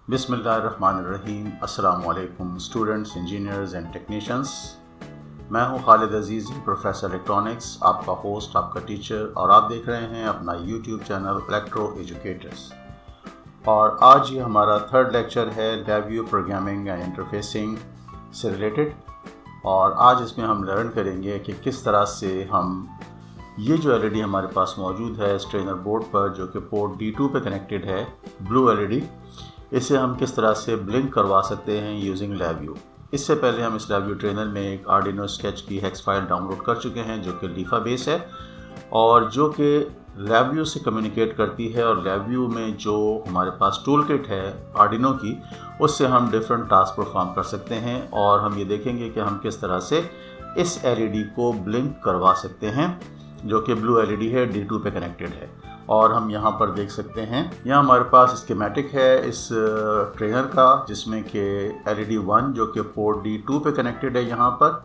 बिस्मिल्लाहिर्रहमानिर्रहीम। अस्सलाम वालेकुम स्टूडेंट्स, इंजीनियर्स एंड टेक्नीशियंस। मैं हूं खालिद अजीज़, प्रोफेसर इलेक्ट्रॉनिक्स, आपका होस्ट, आपका टीचर, और आप देख रहे हैं अपना यूट्यूब चैनल इलेक्ट्रो एजुकेटर्स। और आज ये हमारा थर्ड लेक्चर है LabVIEW प्रोग्रामिंग एंड इंटरफेसिंग से रिलेटेड। और आज इसमें हम लर्न करेंगे कि किस तरह से हम ये जो LED हमारे पास मौजूद है स्ट्रेनर बोर्ड पर, जो कि पोर्ट D2 पे कनेक्टेड है, ब्लू LED, इसे हम किस तरह से ब्लिंक करवा सकते हैं यूजिंग LabVIEW। इससे पहले हम इस LabVIEW ट्रेनर में एक आर्डिनो स्केच की हेक्स फाइल डाउनलोड कर चुके हैं, जो कि लीफा बेस है और जो कि LabVIEW से कम्युनिकेट करती है। और LabVIEW में जो हमारे पास टूल किट है आर्डिनो की, उससे हम डिफरेंट टास्क परफॉर्म कर सकते हैं। और हम ये देखेंगे कि हम किस तरह से इस LED को ब्लिंक करवा सकते हैं, जो कि ब्लू LED है, D2 पे कनेक्टेड है। और हम यहाँ पर देख सकते हैं, यहाँ हमारे पास स्कीमेटिक है इस ट्रेनर का, जिसमें कि LED 1 जो कि पोर्ट D2 पे कनेक्टेड है, यहाँ पर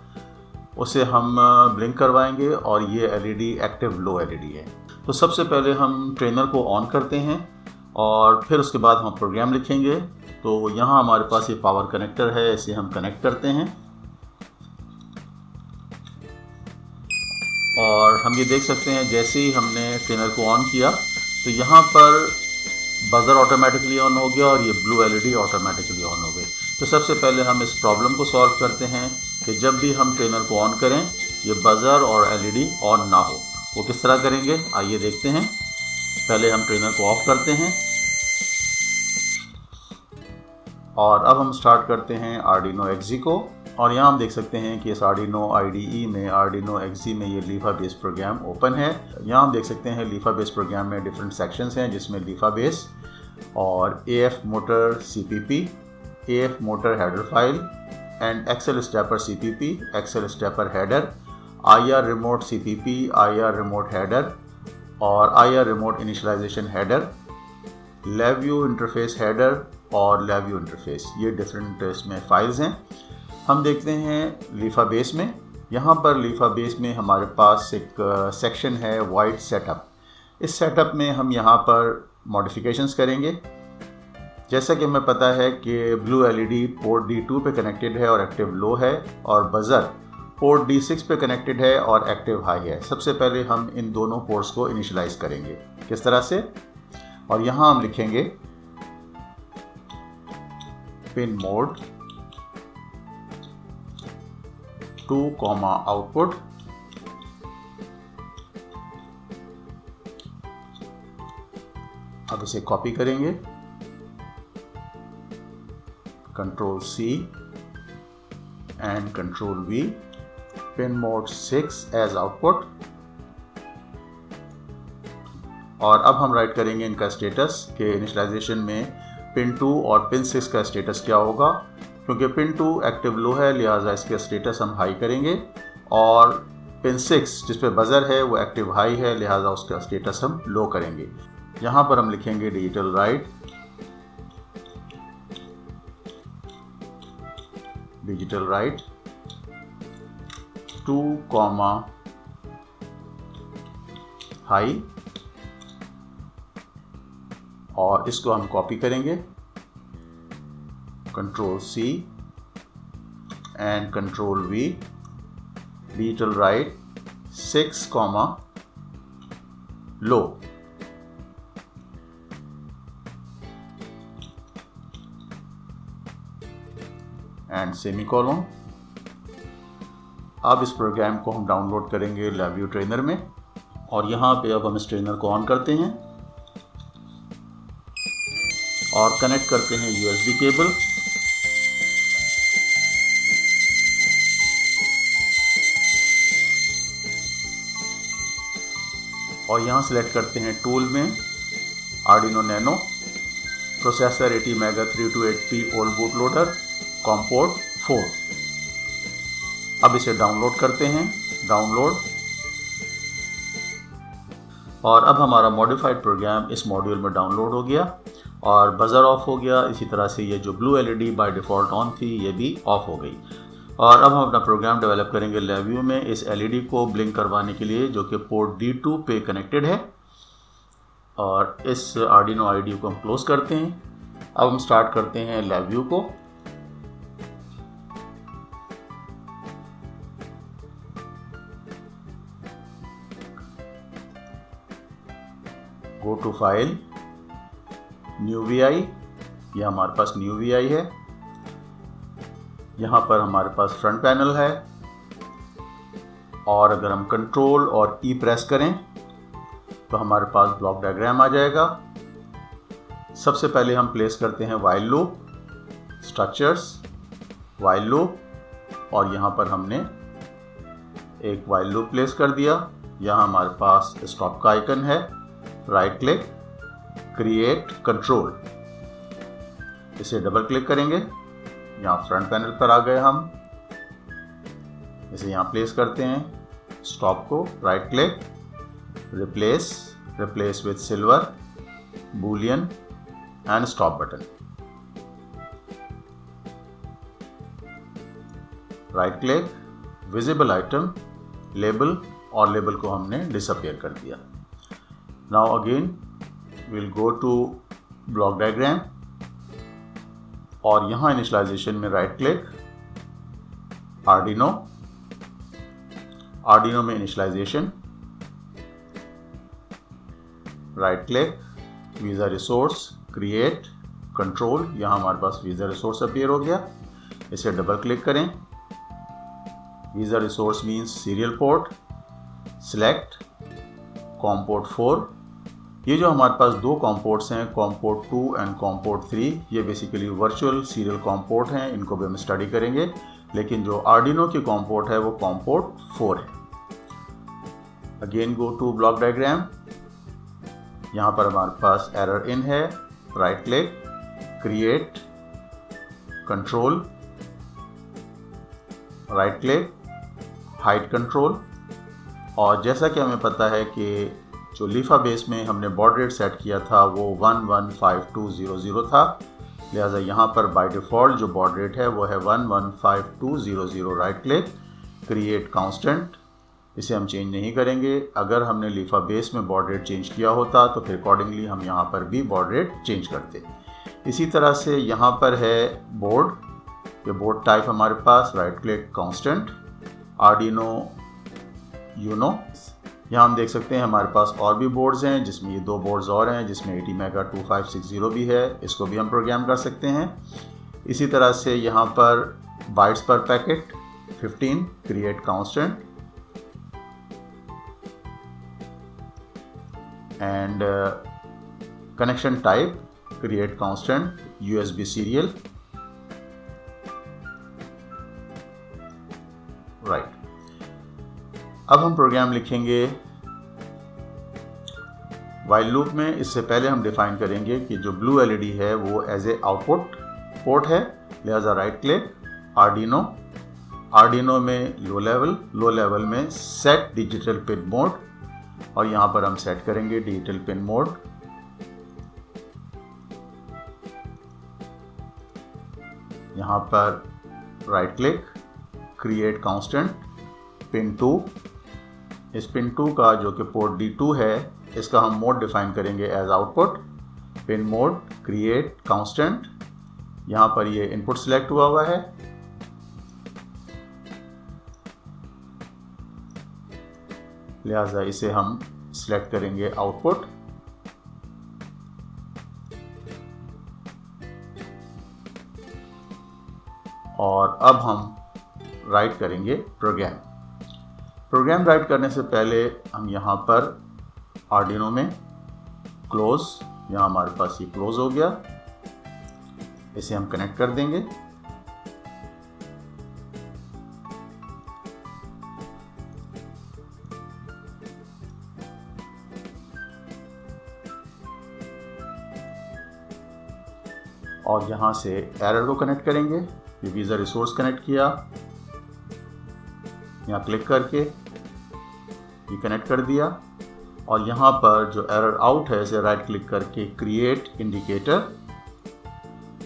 उसे हम ब्लिंक करवाएंगे। और ये LED एक्टिव लो LED है। तो सबसे पहले हम ट्रेनर को ऑन करते हैं और फिर उसके बाद हम प्रोग्राम लिखेंगे। तो यहाँ हमारे पास ये पावर कनेक्टर है, इसे हम कनेक्ट करते हैं। और हम ये देख सकते हैं जैसे ही हमने ट्रेनर को ऑन किया तो यहाँ पर बजर ऑटोमेटिकली ऑन हो गया और ये ब्लू LED ऑटोमेटिकली ऑन हो गई। तो सबसे पहले हम इस प्रॉब्लम को सॉल्व करते हैं कि जब भी हम ट्रेनर को ऑन करें ये बजर और LED ऑन ना हो। वो किस तरह करेंगे, आइए देखते हैं। पहले हम ट्रेनर को ऑफ करते हैं और अब हम स्टार्ट करते हैं आर्डिनो XE को। और यहाँ हम देख सकते हैं कि इस आर्डिनो IDE में, आर्डिनो XE में ये लीफा बेस प्रोग्राम ओपन है। यहाँ हम देख सकते हैं लीफा बेस प्रोग्राम में डिफरेंट सेक्शंस हैं, जिसमें लीफा बेस और AF motor CPP, AF motor header file and accel stepper CPP, accel stepper header, IR remote CPP, IR remote header और IR remote initialisation header, LabVIEW interface header और LabVIEW interface, ये different इसमें files हैं। हम देखते हैं LIFA base में। यहाँ पर लीफा बेस में हमारे पास एक सेक्शन है वाइड सेटअप। इस सेटअप में हम यहाँ पर मॉडिफिकेशंस करेंगे। जैसा कि हमें पता है कि ब्लू LED पोर्ट D2 पे कनेक्टेड है और एक्टिव लो है, और बजर पोर्ट D6 पे कनेक्टेड है और एक्टिव हाई है। सबसे पहले हम इन दोनों पोर्ट्स को इनिशियलाइज करेंगे। किस तरह से, और यहाँ हम लिखेंगे पिन मोड 2, आउटपुट। अब इसे कॉपी करेंगे, Ctrl+C and Ctrl+V, pin mode 6 as output. और अब हम राइट करेंगे इनका स्टेटस के इनिशियलाइजेशन में पिन 2 और पिन 6 का स्टेटस क्या होगा। क्योंकि पिन 2 एक्टिव लो है, लिहाजा इसका स्टेटस हम हाई करेंगे, और पिन 6 जिस पे बजर है वो एक्टिव हाई है, लिहाजा उसका स्टेटस हम लो करेंगे। यहाँ पर हम लिखेंगे digital right, digital right 2, high, और इसको हम कॉपी करेंगे, Ctrl+C and Ctrl+V, digital right 6, low. And semicolon. अब इस प्रोग्राम को हम डाउनलोड करेंगे LabVIEW ट्रेनर में। और यहाँ पे अब हम इस ट्रेनर को ऑन करते हैं और कनेक्ट करते हैं USB केबल। और यहाँ सेलेक्ट करते हैं टूल में Arduino nano, processor 80 mega 3280 old boot loader, com port 4। अब इसे डाउनलोड करते हैं, डाउनलोड। और अब हमारा मॉडिफाइड प्रोग्राम इस मॉड्यूल में डाउनलोड हो गया और बजर ऑफ हो गया। इसी तरह से ये जो blue LED by default on थी, ये भी ऑफ हो गई। और अब हम अपना प्रोग्राम डेवलप करेंगे LabVIEW में इस LED को ब्लिंक करवाने के लिए, जो कि पोर्ट D2 पे कनेक्टेड है। और इस आर्डिनो IDE को हम क्लोज करते हैं अब हम स्टार्ट करते हैं लैब व्यू को। Go to file, new VI, यह हमारे पास न्यू वीआई है। यहाँ पर हमारे पास फ्रंट पैनल है और अगर हम कंट्रोल और ई प्रेस करें तो हमारे पास ब्लॉक डायग्राम आ जाएगा। सबसे पहले हम प्लेस करते हैं while loop, structures, while loop, और यहाँ पर हमने एक वाइल लूप प्लेस कर दिया। यहाँ हमारे पास स्टॉप का आइकन है, राइट क्लिक, क्रिएट कंट्रोल, इसे डबल क्लिक करेंगे। यहाँ फ्रंट पैनल पर आ गए हम, इसे यहाँ प्लेस करते हैं। स्टॉप को right click, replace with silver, boolean and stop button, right click, visible item, label, और लेबल को हमने डिसअपियर कर दिया। Now again will go to block diagram और यहाँ इनिशियलाइजेशन में राइट क्लिक, आर्डिनो में initialisation, right click, VISA resource, create control, यहाँ हमारे पास वीज़ा रिसोर्स अपीयर हो गया। इसे डबल क्लिक करें। VISA resource means serial port, select COM port 4। ये जो हमारे पास दो कॉम पोर्ट्स हैं, com port 2 and com port 3, ये basically virtual serial com port हैं, इनको भी हम स्टडी करेंगे। लेकिन जो आर्डिनो की कॉम पोर्ट है वो कॉम पोर्ट 4 है। Again go to block diagram, यहाँ पर हमारे पास एरर इन है, right click, create control, right click, hide control. और जैसा कि हमें पता है कि जो लीफा बेस में हमने बॉड रेट सेट किया था वो 115200 था, लिहाजा यहाँ पर बाय डिफ़ॉल्ट जो बॉड रेट है वो है 115200। राइट क्लिक, क्रिएट कांस्टेंट, इसे हम चेंज नहीं करेंगे। अगर हमने लीफा बेस में बॉड रेट चेंज किया होता तो फिर अकॉर्डिंगली हम यहाँ पर भी बॉड रेट चेंज करते। इसी तरह से यहाँ पर है बोर्ड, ये बोर्ड टाइप हमारे पास, right click, constant, Arduino Uno. यहाँ हम देख सकते हैं हमारे पास और भी बोर्ड्स हैं, जिसमें ये दो बोर्ड्स और हैं, जिसमें ATmega 2560 भी है, इसको भी हम प्रोग्राम कर सकते हैं। इसी तरह से यहाँ पर बाइट्स पर packet 15, create constant, and connection type, create constant, USB serial, right. अब हम प्रोग्राम लिखेंगे वाइल लूप में। इससे पहले हम डिफाइन करेंगे कि जो ब्लू LED है वो एज ए आउटपुट पोर्ट है, लिहाजा राइट क्लिक, आर्डिनो में लो लेवल में सेट डिजिटल पिन मोड, और यहाँ पर हम सेट करेंगे डिजिटल पिन मोड। यहाँ पर right click, create constant, pin 2। इस पिन 2 का जो कि पोर्ट D2 है, इसका हम मोड डिफाइन करेंगे as output, pin mode, create constant. यहाँ पर ये इनपुट सिलेक्ट हुआ है, लिहाजा इसे हम सिलेक्ट करेंगे आउटपुट। और अब हम राइट करेंगे प्रोग्राम राइट करने से पहले हम यहाँ पर आर्डिनो में क्लोज, यहाँ हमारे पास ये क्लोज हो गया, इसे हम कनेक्ट कर देंगे। और यहाँ से एरर को कनेक्ट करेंगे। ये वीज़ा रिसोर्स कनेक्ट किया, यहाँ क्लिक करके ये कनेक्ट कर दिया, और यहाँ पर जो एरर आउट है इसे राइट क्लिक करके क्रिएट इंडिकेटर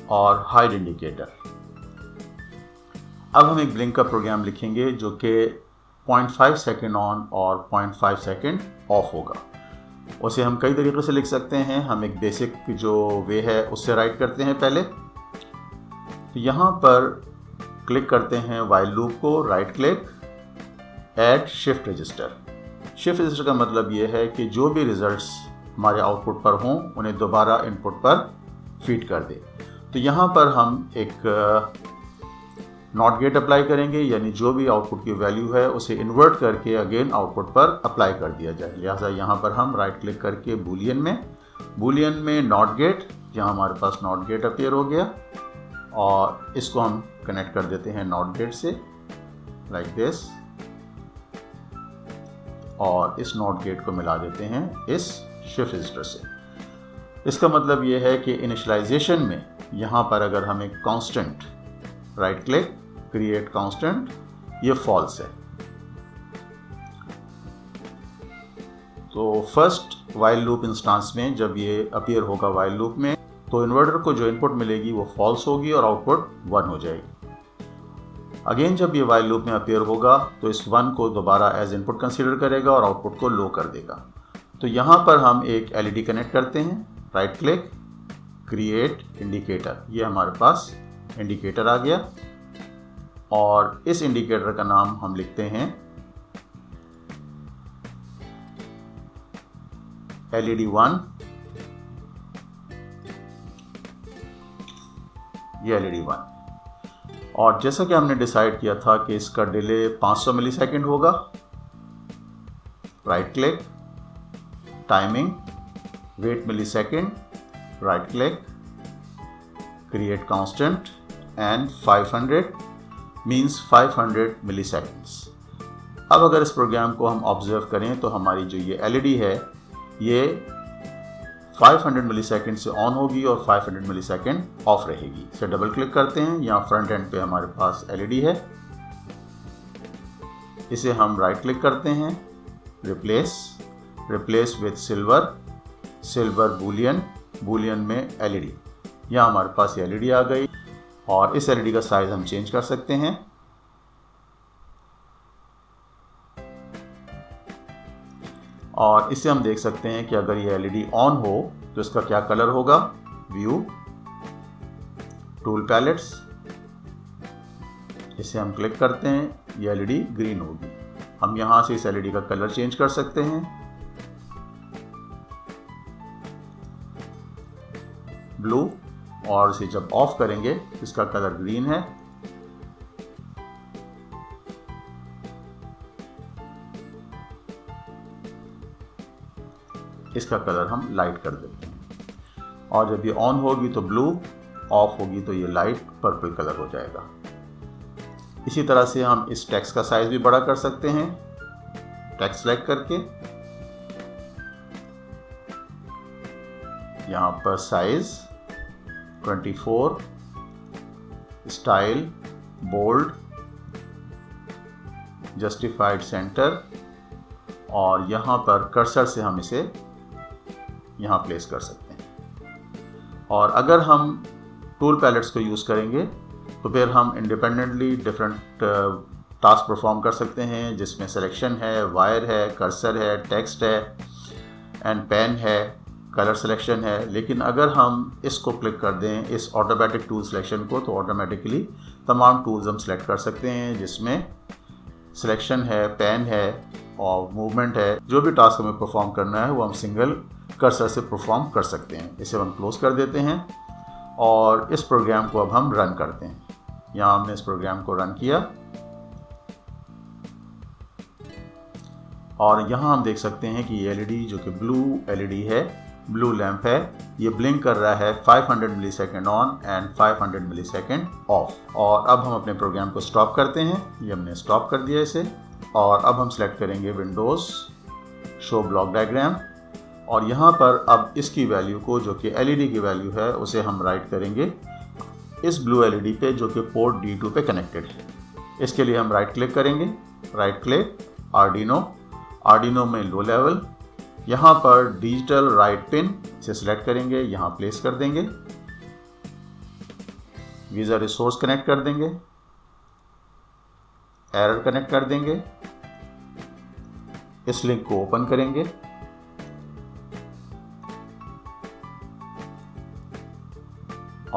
और हाइड इंडिकेटर। अब हम एक ब्लिंक का प्रोग्राम लिखेंगे जो कि 0.5 सेकेंड ऑन और 0.5 सेकेंड ऑफ होगा। उसे हम कई तरीक़े से लिख सकते हैं। हम एक बेसिक जो वे है उससे राइट करते हैं पहले। तो यहाँ पर क्लिक करते हैं वाइल लूप को, right click, add shift register. Shift register का मतलब ये है कि जो भी रिजल्ट्स हमारे आउटपुट पर हों उन्हें दोबारा इनपुट पर फीड कर दे। तो यहाँ पर हम एक नॉट गेट अप्लाई करेंगे, यानी जो भी आउटपुट की वैल्यू है उसे इन्वर्ट करके अगेन आउटपुट पर अप्लाई कर दिया जाए। लिहाजा यहाँ पर हम राइट क्लिक करके बूलियन में नॉट गेट, यहाँ हमारे पास नॉट गेट अपीयर हो गया और इसको हम कनेक्ट कर देते हैं नॉट गेट से, लाइक दिस, और इस नॉट गेट को मिला देते हैं इस शिफ्ट रजिस्टर से। इसका मतलब ये है कि इनिशियलाइजेशन में यहाँ पर अगर हम एक constant, right click, create constant, ये फॉल्स है। तो फर्स्ट वाइल लूप इंस्टेंस में जब ये अपीयर होगा वाइल लूप में, तो इन्वर्टर को जो इनपुट मिलेगी वो फॉल्स होगी और आउटपुट 1 हो जाएगी। अगेन जब ये वाइल लूप में अपीयर होगा तो इस 1 को दोबारा एज इनपुट कंसीडर करेगा और आउटपुट को लो कर देगा। तो यहाँ पर हम एक एलईडी कनेक्ट करते हैं, राइट क्लिक, क्रिएट इंडिकेटर, ये हमारे पास इंडिकेटर आ गया और इस इंडिकेटर का नाम हम लिखते हैं LED 1, ये LED 1। और जैसा कि हमने डिसाइड किया था कि इसका डिले 500 मिलीसेकंड होगा, right click, timing, wait millisecond, right click, create constant and 500 means 500 milliseconds. अब अगर इस प्रोग्राम को हम ऑब्जर्व करें तो हमारी जो ये एलईडी है ये 500 मिलीसेकंड से ऑन होगी और 500 मिलीसेकंड ऑफ रहेगी। इसे डबल क्लिक करते हैं, यहाँ फ्रंट एंड पे हमारे पास एलईडी है, इसे हम राइट क्लिक करते हैं, रिप्लेस विथ सिल्वर बूलियन में एलईडी। यहाँ हमारे पास ये एलईडी आ गई और इस एलईडी का साइज हम चेंज कर सकते हैं। और इससे हम देख सकते हैं कि अगर ये एलईडी ऑन हो तो इसका क्या कलर होगा। व्यू, टूल पैलेट्स, इसे हम क्लिक करते हैं, ये एलईडी ग्रीन होगी। हम यहाँ से इस एलईडी का कलर चेंज कर सकते हैं, ब्लू, और इसे जब ऑफ करेंगे इसका कलर ग्रीन है। इसका कलर हम लाइट कर देते हैं और जब ये ऑन होगी तो ब्लू, ऑफ होगी तो ये लाइट पर्पल कलर हो जाएगा। इसी तरह से हम इस टेक्स्ट का साइज भी बड़ा कर सकते हैं, टेक्स्ट सेलेक्ट करके यहाँ पर size 24, style bold, justified centre, और यहाँ पर कर्सर से हम इसे यहाँ प्लेस कर सकते हैं। और अगर हम टूल पैलेट्स को यूज़ करेंगे तो फिर हम इंडिपेंडेंटली डिफरेंट टास्क परफॉर्म कर सकते हैं, जिसमें सिलेक्शन है, वायर है, कर्सर है, टेक्स्ट है एंड पेन है, कलर सिलेक्शन है। लेकिन अगर हम इसको क्लिक कर दें, इस ऑटोमेटिक टूल सिलेक्शन को, तो ऑटोमेटिकली तमाम टूल्स हम सेलेक्ट कर सकते हैं, जिसमें सिलेक्शन है, पेन है और मूवमेंट है। जो भी टास्क हमें परफॉर्म करना है वो हम सिंगल कर्सर से परफॉर्म कर सकते हैं। इसे हम क्लोज कर देते हैं और इस प्रोग्राम को अब हम रन करते हैं। यहाँ हमने इस प्रोग्राम को रन किया और यहाँ हम देख सकते हैं कि ये एलईडी जो कि ब्लू एलईडी है, ब्लू लैंप है, ये ब्लिंक कर रहा है 500 millisecond on and 500 millisecond of. और अब हम अपने प्रोग्राम को स्टॉप करते हैं, ये हमने स्टॉप कर दिया इसे। और अब हम सेलेक्ट करेंगे विंडोज़, शो ब्लॉक डायग्राम, और यहाँ पर अब इसकी वैल्यू को, जो कि एलईडी की वैल्यू है, उसे हम राइट करेंगे इस ब्लू एलईडी पे जो कि पोर्ट D2 पे कनेक्टेड है। इसके लिए हम राइट क्लिक करेंगे, राइट क्लिक, आर्डिनो में लो लेवल, यहाँ पर डिजिटल राइट पिन से सिलेक्ट करेंगे, यहाँ प्लेस कर देंगे, वीज़ा रिसोर्स कनेक्ट कर देंगे, एरर कनेक्ट कर देंगे, इस लिंक को ओपन करेंगे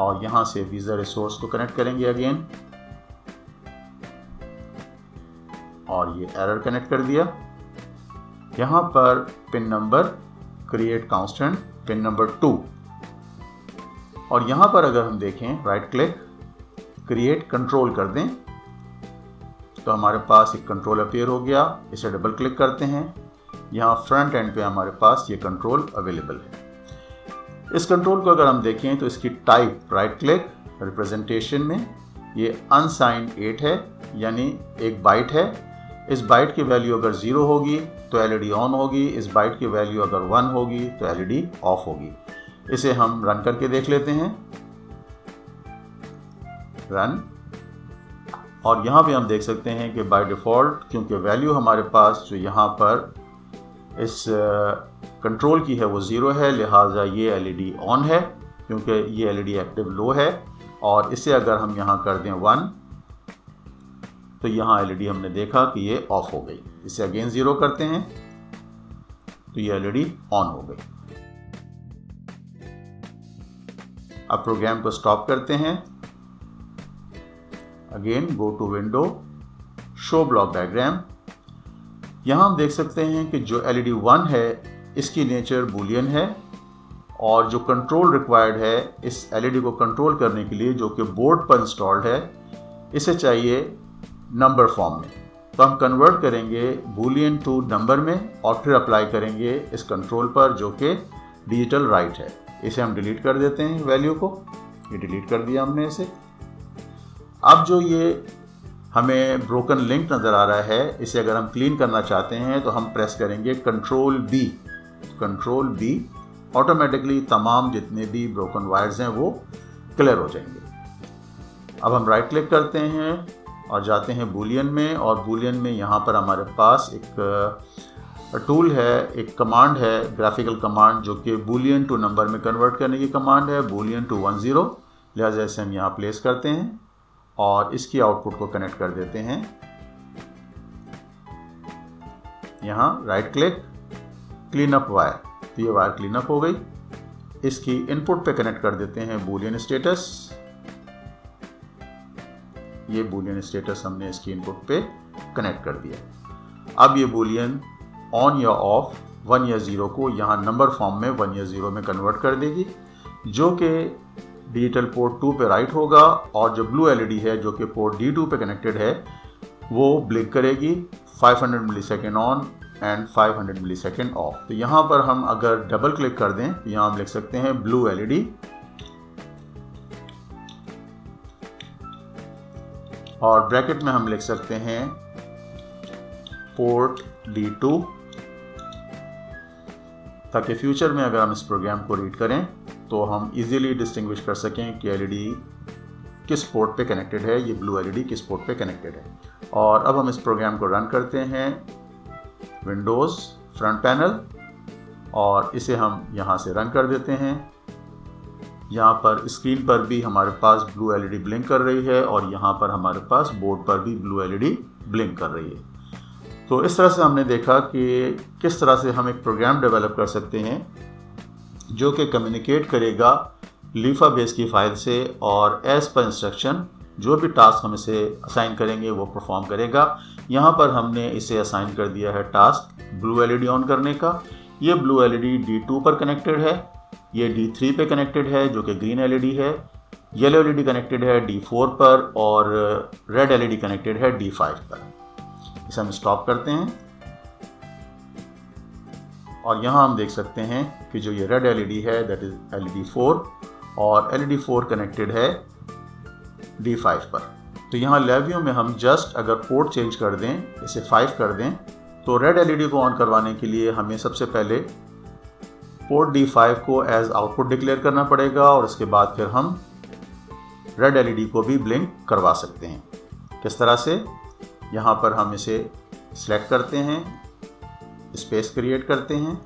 और यहाँ से वीज़ा रिसोर्स को कनेक्ट करेंगे अगेन, और ये एरर कनेक्ट कर दिया। यहाँ पर pin number create constant pin number 2, और यहाँ पर अगर हम देखें राइट क्लिक क्रिएट कंट्रोल कर दें तो हमारे पास एक कंट्रोल अपीयर हो गया। इसे डबल क्लिक करते हैं, यहाँ फ्रंट एंड पे हमारे पास ये कंट्रोल अवेलेबल है। इस कंट्रोल को अगर हम देखें तो इसकी टाइप राइट क्लिक रिप्रेजेंटेशन में ये अनसाइंड 8 है, यानी एक बाइट है। इस बाइट की वैल्यू अगर 0 होगी तो एलईडी ऑन होगी, इस बाइट की वैल्यू अगर 1 होगी तो एलईडी ऑफ होगी। इसे हम रन करके देख लेते हैं, रन, और यहाँ पे हम देख सकते हैं कि बाय डिफ़ॉल्ट क्योंकि वैल्यू हमारे पास जो यहाँ पर इस कंट्रोल की है वो 0 है, लिहाजा ये एलईडी ऑन है क्योंकि ये एलईडी एक्टिव लो है। और इसे अगर हम यहाँ कर दें 1 तो यहाँ एलईडी हमने देखा कि ये ऑफ हो गई। इसे अगेन 0 करते हैं तो ये एलईडी ऑन हो गई। अब प्रोग्राम को स्टॉप करते हैं, again go to window, show block diagram. यहाँ हम देख सकते हैं कि जो एलईडी 1 है इसकी नेचर बूलियन है, और जो कंट्रोल रिक्वायर्ड है इस एलईडी को कंट्रोल करने के लिए जो कि बोर्ड पर इंस्टॉल्ड है, इसे चाहिए नंबर फॉर्म में। तो हम कन्वर्ट करेंगे बूलियन टू नंबर में और फिर अप्लाई करेंगे इस कंट्रोल पर जो कि डिजिटल राइट है। इसे हम डिलीट कर देते हैं वैल्यू को, ये डिलीट कर दिया हमने इसे। अब जो ये हमें ब्रोकन लिंक नज़र आ रहा है, इसे अगर हम क्लीन करना चाहते हैं तो हम प्रेस करेंगे कंट्रोल बी, ऑटोमेटिकली तमाम जितने भी ब्रोकन वायर्स हैं वो क्लियर हो जाएंगे। अब हम राइट क्लिक करते हैं और जाते हैं बूलियन में, और बूलियन में यहाँ पर हमारे पास एक टूल है, एक कमांड है, ग्राफिकल कमांड, जो कि बूलियन टू नंबर में कन्वर्ट करने की कमांड है, बूलियन टू 10। लिहाजा इसे हम यहाँ प्लेस करते हैं और इसकी आउटपुट को कनेक्ट कर देते हैं। यहाँ right click clean up wire, तो ये वायर क्लीन अप हो गई। इसकी इनपुट पे कनेक्ट कर देते हैं बूलियन स्टेटस, ये बूलियन स्टेटस हमने इसकी इनपुट पे कनेक्ट कर दिया। अब ये बूलियन ऑन या ऑफ 1 या 0 को यहाँ नंबर फॉर्म में 1 या 0 में कन्वर्ट कर देगी, जो कि डिजिटल पोर्ट 2 पे राइट होगा, और जो ब्लू एलईडी है जो कि पोर्ट D2 पे कनेक्टेड है वो ब्लिंक करेगी 500 millisecond on and 500 millisecond of. तो यहाँ पर हम अगर डबल क्लिक कर दें तो यहाँ हम लिख सकते हैं ब्लू एलईडी, और ब्रैकेट में हम लिख सकते हैं पोर्ट D2, ताकि फ्यूचर में अगर हम इस प्रोग्राम को रीड करें तो हम इजीली डिस्टिंग्विश कर सकें कि एलईडी किस पोर्ट पे कनेक्टेड है, ये ब्लू एलईडी किस पोर्ट पे कनेक्टेड है। और अब हम इस प्रोग्राम को रन करते हैं, विंडोज़ फ्रंट पैनल, और इसे हम यहाँ से रन कर देते हैं। यहाँ पर स्क्रीन पर भी हमारे पास ब्लू एलईडी ब्लिंक कर रही है, और यहाँ पर हमारे पास बोर्ड पर भी ब्लू एलईडी ब्लिंक कर रही है। तो इस तरह से हमने देखा कि किस तरह से हम एक प्रोग्राम डेवलप कर सकते हैं जो कि कम्युनिकेट करेगा लीफा बेस की फ़ाइल से, और एज़ पर इंस्ट्रक्शन जो भी टास्क हम इसे असाइन करेंगे वो परफॉर्म करेगा। यहाँ पर हमने इसे असाइन कर दिया है टास्क ब्लू एलईडी ऑन करने का। ये ब्लू एलईडी D2 पर कनेक्टेड है, ये D3 पे कनेक्टेड है जो कि ग्रीन एलईडी है, येलो एलईडी कनेक्टेड है D4 पर, और रेड एलईडी कनेक्टेड है D5 पर। इसे हम स्टॉप करते हैं, और यहाँ हम देख सकते हैं कि जो ये रेड एलईडी है दैट इज एलईडी 4, और एलईडी 4 कनेक्टेड है D5 पर। तो यहाँ लेवियो में हम जस्ट अगर पोर्ट चेंज कर दें, इसे 5 कर दें, तो रेड एलईडी को ऑन करवाने के लिए हमें सबसे पहले पोर्ट D5 को एज आउटपुट डिक्लेयर करना पड़ेगा, और उसके बाद फिर हम रेड एलईडी को भी ब्लिंक करवा सकते हैं। किस तरह से, यहाँ पर हम इसे सिलेक्ट करते हैं, स्पेस क्रिएट करते हैं,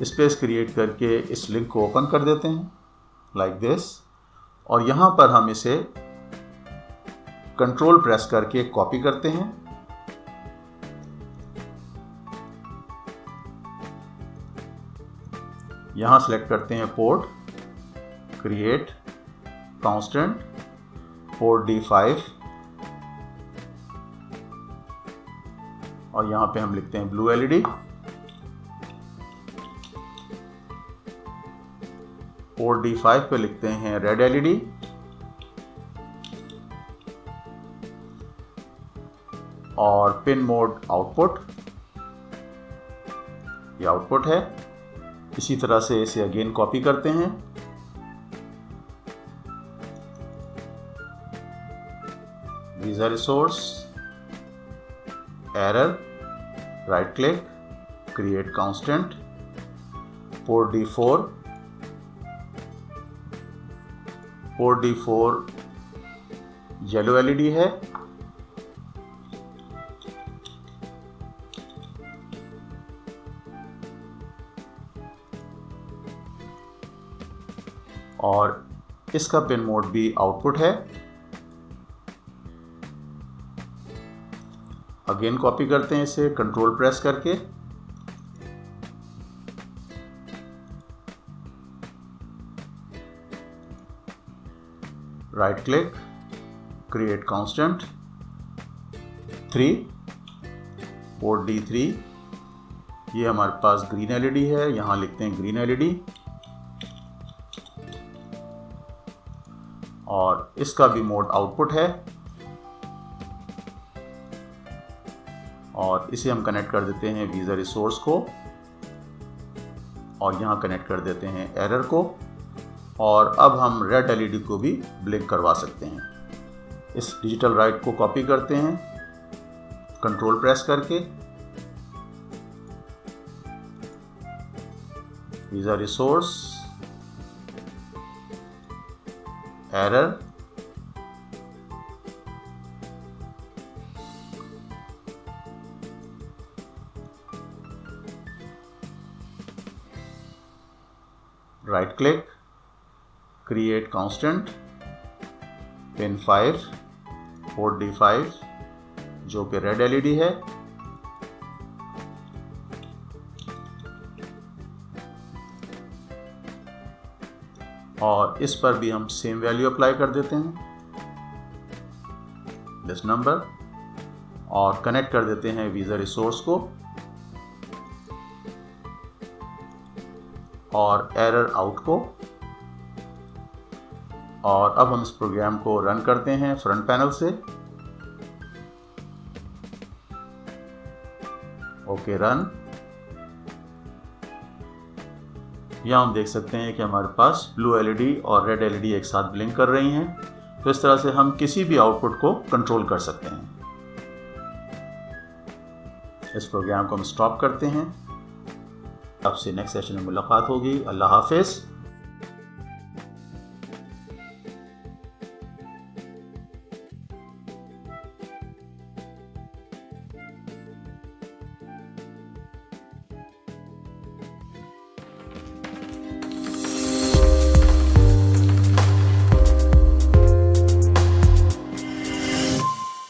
स्पेस क्रिएट करके इस लिंक को ओपन कर देते हैं लाइक दिस, और यहाँ पर हम इसे कंट्रोल प्रेस करके कॉपी करते हैं। यहाँ सेलेक्ट करते हैं port, create, constant port D5 और यहाँ पे हम लिखते हैं ब्लू LED। पोर्ट D5 पे लिखते हैं रेड LED और पिन मोड आउटपुट, ये आउटपुट है। इसी तरह से इसे अगेन कॉपी करते हैं। Visa resource, error, right click, create constant, port D4, port D4 yellow LED है और इसका पिन मोड भी आउटपुट है। अगेन कॉपी करते हैं इसे कंट्रोल प्रेस करके। Right click, create constant, 3, port D3, ये हमारे पास ग्रीन LED है, यहां लिखते हैं ग्रीन LED और इसका भी मोड आउटपुट है और इसे हम कनेक्ट कर देते हैं वीज़ा रिसोर्स को और यहाँ कनेक्ट कर देते हैं एरर को और अब हम रेड LED को भी ब्लिंक करवा सकते हैं। इस डिजिटल राइट को कॉपी करते हैं कंट्रोल प्रेस करके, visa resource, error, right click, create constant, pin 5, port D5 जो कि रेड LED है और इस पर भी हम सेम वैल्यू अप्लाई कर देते हैं, दिस नंबर, और कनेक्ट कर देते हैं वीज़ा रिसोर्स को और एरर आउट को। और अब हम इस प्रोग्राम को रन करते हैं फ्रंट पैनल से। Okay, run. यहाँ हम देख सकते हैं कि हमारे पास ब्लू LED और रेड LED एक साथ ब्लिंक कर रही हैं। तो इस तरह से हम किसी भी आउटपुट को कंट्रोल कर सकते हैं। इस प्रोग्राम को हम स्टॉप करते हैं। आपसे नेक्स्ट सेशन में मुलाकात होगी। अल्लाह हाफिज़।